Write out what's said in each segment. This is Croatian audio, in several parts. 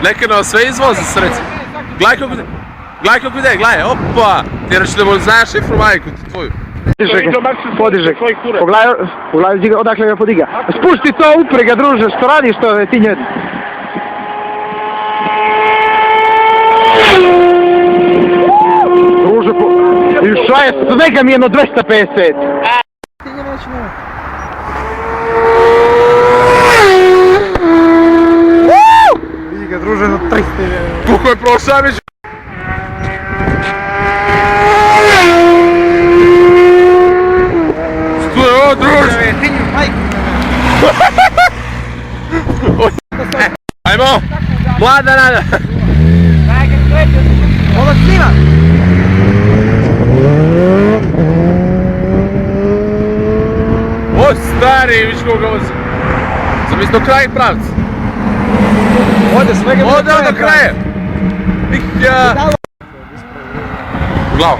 Neka nas sve izvozi srce. Gledaj kako ide, gledaj, opa! Ti reći da mu znaš šifru majku tvoju. Podiže. Pogledaj odakle ga podiga. Spušti to, upre ga druže, što radiš to, ti njeti. Druže, šta je, neka mi jedno 250. Vidi ga druže, no 300. Kako je prošao. Što je ovo druže? Ajmo! Mlada nada! Ovo snima! O stari, viš koga vozi. Zamisli do kraja pravca. Ode svega do kraja. Ja. U glavu.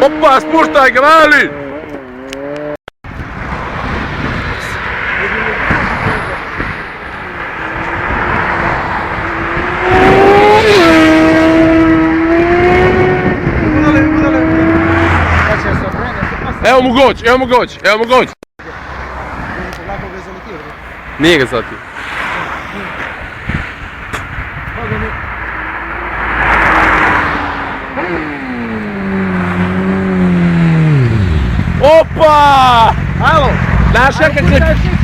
Opa, spuštaj ga, mali! Evo mu goć. Nije ga zatio. Opa! Alo! Znaš kakav je...